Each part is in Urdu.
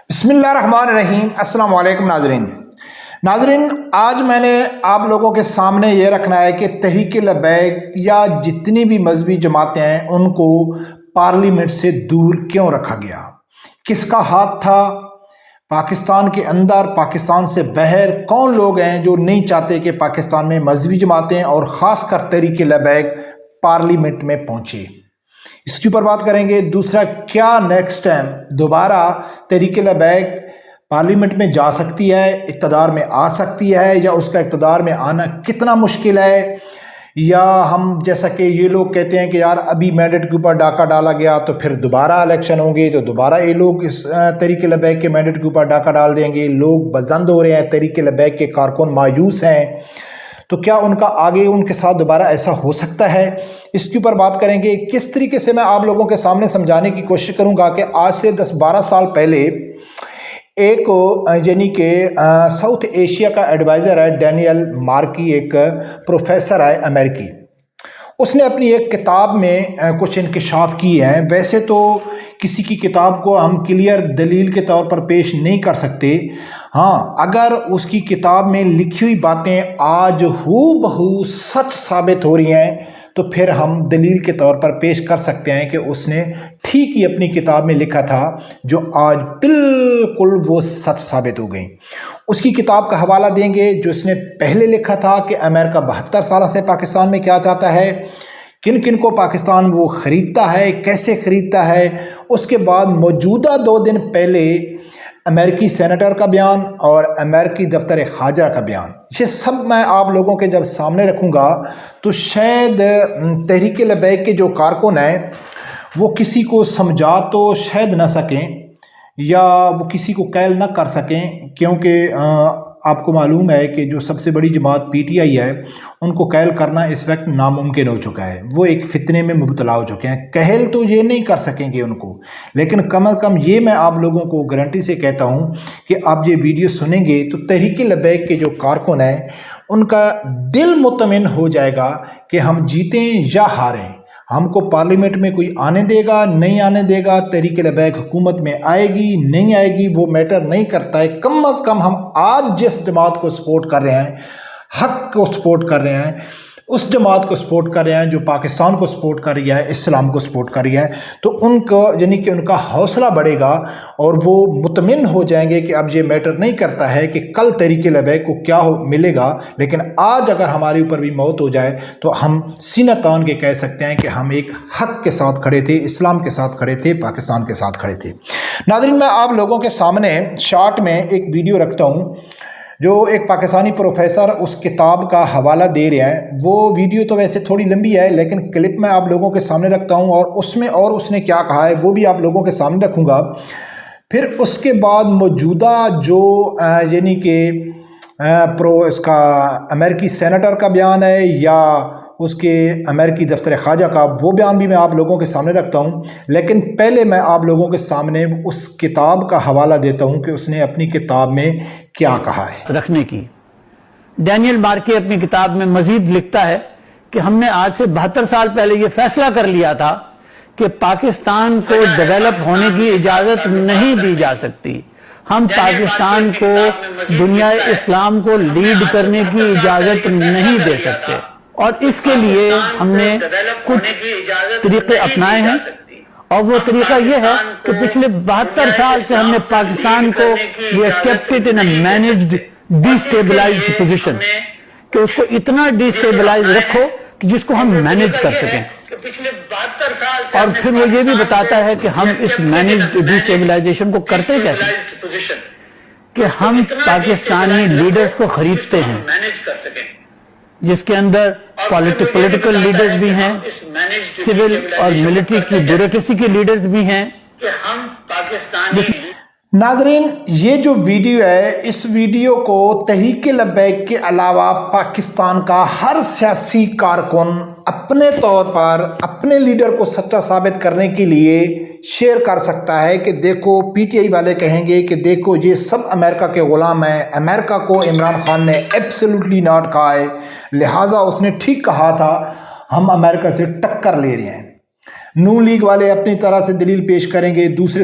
بسم اللہ الرحمن الرحیم۔ السلام علیکم ناظرین، آج میں نے آپ لوگوں کے سامنے یہ رکھنا ہے کہ تحریک لبیک یا جتنی بھی مذہبی جماعتیں ہیں ان کو پارلیمنٹ سے دور کیوں رکھا گیا، کس کا ہاتھ تھا، پاکستان کے اندر پاکستان سے باہر کون لوگ ہیں جو نہیں چاہتے کہ پاکستان میں مذہبی جماعتیں اور خاص کر تحریک لبیک پارلیمنٹ میں پہنچے، اس کے اوپر بات کریں گے۔ دوسرا، کیا نیکسٹ ٹائم دوبارہ تحریک لبیک پارلیمنٹ میں جا سکتی ہے، اقتدار میں آ سکتی ہے، یا اس کا اقتدار میں آنا کتنا مشکل ہے، یا ہم جیسا کہ یہ لوگ کہتے ہیں کہ یار ابھی مینڈیٹ کے اوپر ڈاکہ ڈالا گیا تو پھر دوبارہ الیکشن ہوں گے تو دوبارہ یہ لوگ اس تحریک لبیک کے مینڈیٹ کے اوپر ڈاکہ ڈال دیں گے، لوگ بزند ہو رہے ہیں، تحریک لبیک کے کارکن مایوس ہیں، تو کیا ان کا آگے ان کے ساتھ دوبارہ ایسا ہو سکتا ہے؟ اس کے اوپر بات کریں گے۔ کس طریقے سے میں آپ لوگوں کے سامنے سمجھانے کی کوشش کروں گا کہ آج سے 10-12 سال پہلے ایک یعنی کہ ساؤتھ ایشیا کا ایڈوائزر ہے ڈینیل مارکی، ایک پروفیسر ہے امریکی، اس نے اپنی ایک کتاب میں کچھ انکشاف کیے ہیں۔ ویسے تو کسی کی کتاب کو ہم کلیئر دلیل کے طور پر پیش نہیں کر سکتے، ہاں اگر اس کی کتاب میں لکھی ہوئی باتیں آج ہو بہو سچ ثابت ہو رہی ہیں تو پھر ہم دلیل کے طور پر پیش کر سکتے ہیں کہ اس نے ٹھیک ہی اپنی کتاب میں لکھا تھا، جو آج بالکل وہ سچ ثابت ہو گئی۔ اس کی کتاب کا حوالہ دیں گے جو اس نے پہلے لکھا تھا کہ امریکہ 72 سالہ سے پاکستان میں کیا چاہتا ہے، کن کن کو پاکستان وہ خریدتا ہے، کیسے خریدتا ہے۔ اس کے بعد موجودہ 2 دن پہلے امریکی سینیٹر کا بیان اور امریکی دفتر خارجہ کا بیان، یہ سب میں آپ لوگوں کے جب سامنے رکھوں گا تو شاید تحریک لبیک کے جو کارکن ہیں وہ کسی کو سمجھا تو شاید نہ سکیں یا وہ کسی کو قائل نہ کر سکیں، کیونکہ آپ کو معلوم ہے کہ جو سب سے بڑی جماعت پی ٹی آئی ہے ان کو قائل کرنا اس وقت ناممکن ہو چکا ہے، وہ ایک فتنے میں مبتلا ہو چکے ہیں۔ قائل تو یہ نہیں کر سکیں گے ان کو، لیکن کم از کم یہ میں آپ لوگوں کو گارنٹی سے کہتا ہوں کہ آپ یہ ویڈیو سنیں گے تو تحریک لبیک کے جو کارکن ہیں ان کا دل مطمئن ہو جائے گا کہ ہم جیتیں یا ہاریں، ہم کو پارلیمنٹ میں کوئی آنے دے گا نہیں آنے دے گا، تحریک لبیک حکومت میں آئے گی نہیں آئے گی وہ میٹر نہیں کرتا ہے۔ کم از کم ہم آج جس جماعت کو سپورٹ کر رہے ہیں، حق کو سپورٹ کر رہے ہیں، اس جماعت کو سپورٹ کر رہے ہیں جو پاکستان کو سپورٹ کر رہی ہے، اسلام کو سپورٹ کر رہی ہے، تو ان کو یعنی کہ ان کا حوصلہ بڑھے گا اور وہ مطمئن ہو جائیں گے کہ اب یہ میٹر نہیں کرتا ہے کہ کل تحریک لبیک کو کیا ملے گا، لیکن آج اگر ہمارے اوپر بھی موت ہو جائے تو ہم سینہ تان کے کہہ سکتے ہیں کہ ہم ایک حق کے ساتھ کھڑے تھے، اسلام کے ساتھ کھڑے تھے، پاکستان کے ساتھ کھڑے تھے۔ ناظرین، میں آپ لوگوں کے سامنے شارٹ میں ایک ویڈیو رکھتا ہوں جو ایک پاکستانی پروفیسر اس کتاب کا حوالہ دے رہے ہیں۔ وہ ویڈیو تو ویسے تھوڑی لمبی ہے لیکن کلپ میں آپ لوگوں کے سامنے رکھتا ہوں اور اس نے کیا کہا ہے وہ بھی آپ لوگوں کے سامنے رکھوں گا۔ پھر اس کے بعد موجودہ جو یعنی کہ اس کا امریکی سینیٹر کا بیان ہے یا اس کے امریکی دفتر خارجہ کا، وہ بیان بھی میں آپ لوگوں کے سامنے رکھتا ہوں، لیکن پہلے میں آپ لوگوں کے سامنے اس کتاب کا حوالہ دیتا ہوں کہ اس نے اپنی کتاب میں کیا کہا ہے۔ رکھنے کی ڈینیل مارکی اپنی کتاب میں مزید لکھتا ہے کہ ہم نے آج سے 72 سال پہلے یہ فیصلہ کر لیا تھا کہ پاکستان کو ڈیولپ ہونے کی اجازت نہیں دی جا سکتی، ہم پاکستان کو دنیا اسلام کو لیڈ کرنے کی اجازت نہیں دے سکتے، اور اس کے لیے ہم نے کچھ طریقے اپنائے ہیں، اور وہ طریقہ یہ ہے کہ پچھلے 72 سال سے ہم نے پاکستان کو we have kept it in a managed destabilized position، کہ اس کو اتنا ڈیسٹیبلائز رکھو کہ جس کو ہم مینیج کر سکیں، اور پھر وہ یہ بھی بتاتا ہے کہ ہم اس مینیجڈ ڈیسٹیبلائزیشن کو کرتے کیسے، کہ ہم پاکستانی لیڈرز کو خریدتے ہیں، جس کے اندر پولیٹیکل لیڈرز بھی ہیں، سول اور ملٹری کی بیوروکریسی کے لیڈرز بھی ہیں۔ ناظرین، یہ جو ویڈیو ہے اس ویڈیو کو تحریک لبیک کے علاوہ پاکستان کا ہر سیاسی کارکن اپنے طور پر اپنے لیڈر کو سچا ثابت کرنے کے لیے شیئر کر سکتا ہے کہ دیکھو پی ٹی آئی والے کہیں گے کہ دیکھو یہ سب امریکہ کے غلام ہیں، امریکہ کو عمران خان نے ایبسلیوٹلی ناٹ کہا ہے، لہٰذا اس نے ٹھیک کہا تھا، ہم امریکہ سے ٹکر لے رہے ہیں۔ نون لیگ والے اپنی طرح سے دلیل پیش کریں گے، دوسرے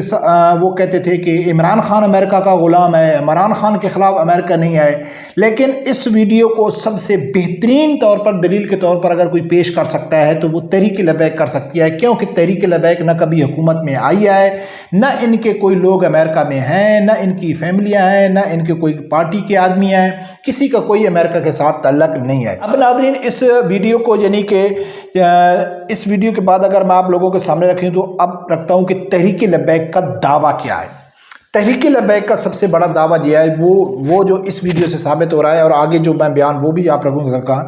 وہ کہتے تھے کہ عمران خان امریکہ کا غلام ہے، عمران خان کے خلاف امریکہ نہیں ہے۔ لیکن اس ویڈیو کو سب سے بہترین طور پر دلیل کے طور پر اگر کوئی پیش کر سکتا ہے تو وہ تحریک لبیک کر سکتی ہے، کیونکہ تحریک لبیک نہ کبھی حکومت میں آئی ہے، نہ ان کے کوئی لوگ امریکہ میں ہیں، نہ ان کی فیملیاں ہیں، نہ ان کے کوئی پارٹی کے آدمی ہیں، کسی کا کوئی امریکہ کے ساتھ تعلق نہیں ہے۔ اب ناظرین اس ویڈیو کو یعنی کہ اس ویڈیو کے بعد اگر میں آپ لوگوں کے سامنے رکھیں تو اب رکھتا ہوں کہ تحریک لبیک کا دعویٰ کیا ہے۔ تحریک لبیک کا سب سے بڑا دعویٰ یہ ہے وہ جو اس ویڈیو سے ثابت ہو رہا ہے، اور آگے جو میں بیان وہ بھی آپ لوگوں کو کہا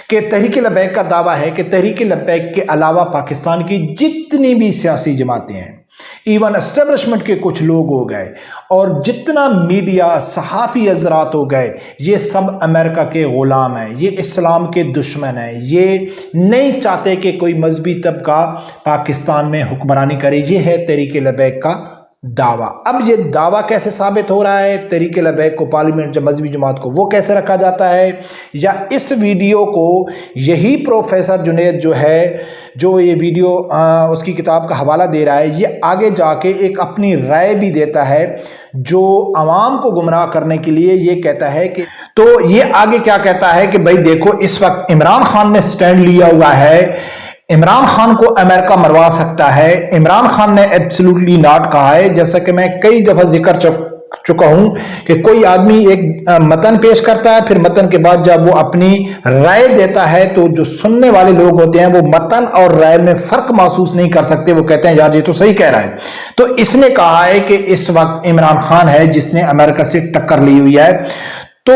کہ تحریک لبیک کا دعویٰ ہے کہ تحریک لبیک کے علاوہ پاکستان کی جتنی بھی سیاسی جماعتیں ہیں، ایون اسٹیبلشمنٹ کے کچھ لوگ ہو گئے اور جتنا میڈیا صحافی حضرات ہو گئے، یہ سب امریکہ کے غلام ہیں، یہ اسلام کے دشمن ہیں، یہ نہیں چاہتے کہ کوئی مذہبی طبقہ پاکستان میں حکمرانی کرے۔ یہ ہے تحریک لبیک کا دعویٰ۔ اب یہ دعویٰ کیسے ثابت ہو رہا ہے؟ تحریک لبیک کو پارلیمنٹ مذہبی جماعت کو وہ کیسے رکھا جاتا ہے؟ یا اس ویڈیو کو یہی پروفیسر جنید جو ہے، جو یہ ویڈیو اس کی کتاب کا حوالہ دے رہا ہے، یہ آگے جا کے ایک اپنی رائے بھی دیتا ہے جو عوام کو گمراہ کرنے کے لیے یہ کہتا ہے کہ تو یہ آگے کیا کہتا ہے کہ بھائی دیکھو اس وقت عمران خان نے سٹینڈ لیا ہوا ہے، عمران خان کو امریکہ مروا سکتا ہے، عمران خان نے ایبسلیوٹلی ناٹ کہا ہے۔ جیسا کہ میں کئی دفعہ ذکر چکا ہوں کہ کوئی آدمی ایک متن پیش کرتا ہے، پھر متن کے بعد جب وہ اپنی رائے دیتا ہے تو جو سننے والے لوگ ہوتے ہیں وہ متن اور رائے میں فرق محسوس نہیں کر سکتے، وہ کہتے ہیں یار یہ تو صحیح کہہ رہا ہے۔ تو اس نے کہا ہے کہ اس وقت عمران خان ہے جس نے امریکہ سے ٹکر لی ہوئی ہے۔ تو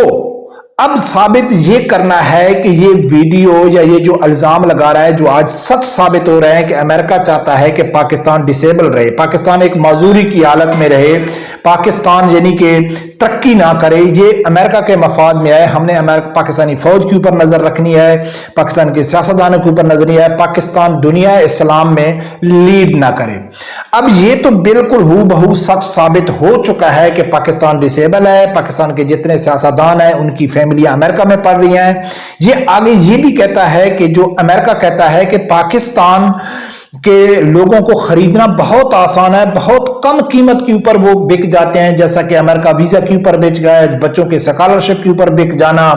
اب ثابت یہ کرنا ہے کہ یہ ویڈیو یا یہ جو الزام لگا رہا ہے جو آج سچ ثابت ہو رہے ہیں کہ امریکہ چاہتا ہے کہ پاکستان ڈسیبل رہے، پاکستان ایک معذوری کی حالت میں رہے، پاکستان یعنی کہ ترقی نہ کرے، یہ امریکہ کے مفاد میں ہے۔ ہم نے پاکستانی فوج کے اوپر نظر رکھنی ہے، پاکستان کے سیاستدانوں کے اوپر نظر نہیں ہے، پاکستان دنیا اسلام میں لیڈ نہ کرے۔ اب یہ تو بالکل ہو بہو سچ ثابت ہو چکا ہے کہ پاکستان ڈسیبل ہے، پاکستان کے جتنے سیاستدان ہیں ان کی فیملیاں امریکہ میں پڑھ رہی ہیں۔ یہ آگے یہ بھی کہتا ہے کہ جو امریکہ کہتا ہے کہ پاکستان کے لوگوں کو خریدنا بہت آسان ہے، بہت کم قیمت کے اوپر وہ بک جاتے ہیں، جیسا کہ امریکہ ویزا کے اوپر بیچ گئے، بچوں کے سکالرشپ کے اوپر بک جانا،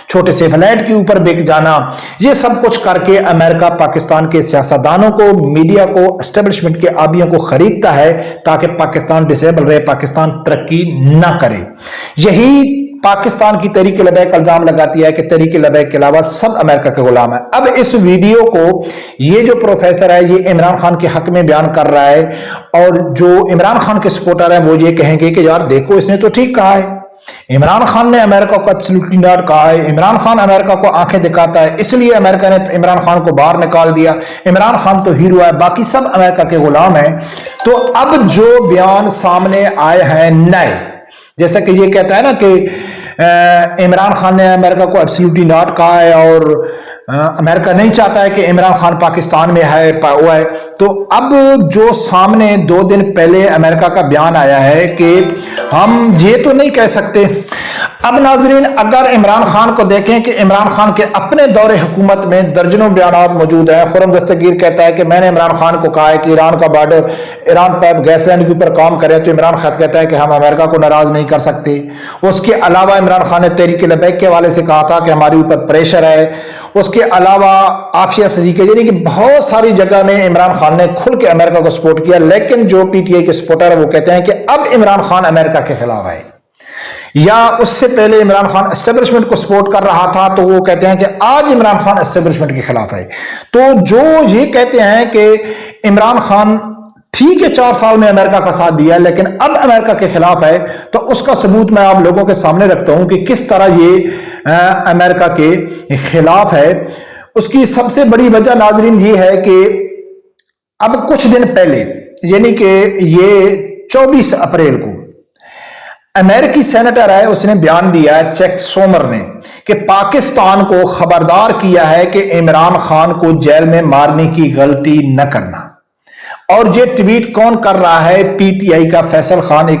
چھوٹے سے فلیٹ کے اوپر بک جانا، یہ سب کچھ کر کے امریکہ پاکستان کے سیاستدانوں کو، میڈیا کو، اسٹیبلشمنٹ کے آبیوں کو خریدتا ہے تاکہ پاکستان ڈسیبل رہے، پاکستان ترقی نہ کرے۔ یہی پاکستان کی تحریک لبیک الزام لگاتی ہے کہ تحریک لبیک کے علاوہ سب امریکہ کے غلام ہیں۔ اب اس ویڈیو کو یہ جو پروفیسر ہے یہ عمران خان کے حق میں بیان کر رہا ہے، اور جو عمران خان کے سپورٹر ہیں وہ یہ کہیں گے کہ یار دیکھو اس نے تو ٹھیک کہا ہے، عمران خان نے امریکہ کو ایبسلیوٹلی ناٹ کہا ہے، عمران خان امریکہ کو آنکھیں دکھاتا ہے، اس لیے امریکہ نے عمران خان کو باہر نکال دیا، عمران خان تو ہیرو ہے، باقی سب امریکہ کے غلام ہیں۔ تو اب جو بیان سامنے آئے ہیں نئے، جیسا کہ یہ کہتا ہے نا کہ عمران خان نے امریکہ کو ایبسلیوٹلی ناٹ کہا ہے اور امریکہ نہیں چاہتا ہے کہ عمران خان پاکستان میں ہے ہوا ہے، تو اب جو سامنے 2 دن پہلے امریکہ کا بیان آیا ہے کہ ہم یہ تو نہیں کہہ سکتے۔ اب ناظرین اگر عمران خان کو دیکھیں کہ عمران خان کے اپنے دور حکومت میں درجنوں بیانات موجود ہیں۔ خرم دستگیر کہتا ہے کہ میں نے عمران خان کو کہا ہے کہ ایران کا border, Iran pipe gas line کے اوپر کام کریں، تو عمران خان کہتا ہے کہ ہم امریکہ کو ناراض نہیں کر سکتے۔ اس کے علاوہ عمران خان نے تحریک لبیک کے حوالے سے کہا تھا کہ ہمارے اوپر پریشر ہے۔ اس کے علاوہ عافیہ صدیقی، یعنی کہ بہت ساری جگہ میں عمران خان نے کھل کے امریکہ کو سپورٹ کیا، لیکن جو پی ٹی آئی کے سپورٹر ہیں وہ کہتے ہیں کہ اب عمران خان امریکہ کے خلاف ہے، یا اس سے پہلے عمران خان اسٹیبلشمنٹ کو سپورٹ کر رہا تھا تو وہ کہتے ہیں کہ آج عمران خان اسٹیبلشمنٹ کے خلاف ہے۔ تو جو یہ کہتے ہیں کہ عمران خان ٹھیک ہے 4 سال میں امریکہ کا ساتھ دیا لیکن اب امریکہ کے خلاف ہے، تو اس کا ثبوت میں آپ لوگوں کے سامنے رکھتا ہوں کہ کس طرح یہ امریکہ کے خلاف ہے۔ اس کی سب سے بڑی وجہ ناظرین یہ ہے کہ اب کچھ دن پہلے، یعنی کہ یہ 24 اپریل کو امریکی سینیٹر ہے، اس نے بیان دیا ہے، چیک سومر نے، کہ پاکستان کو خبردار کیا ہے کہ عمران خان کو جیل میں مارنے کی غلطی نہ کرنا۔ اور یہ ٹویٹ کون کر رہا ہے؟ پی ٹی آئی کا فیصل خان، ایک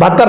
72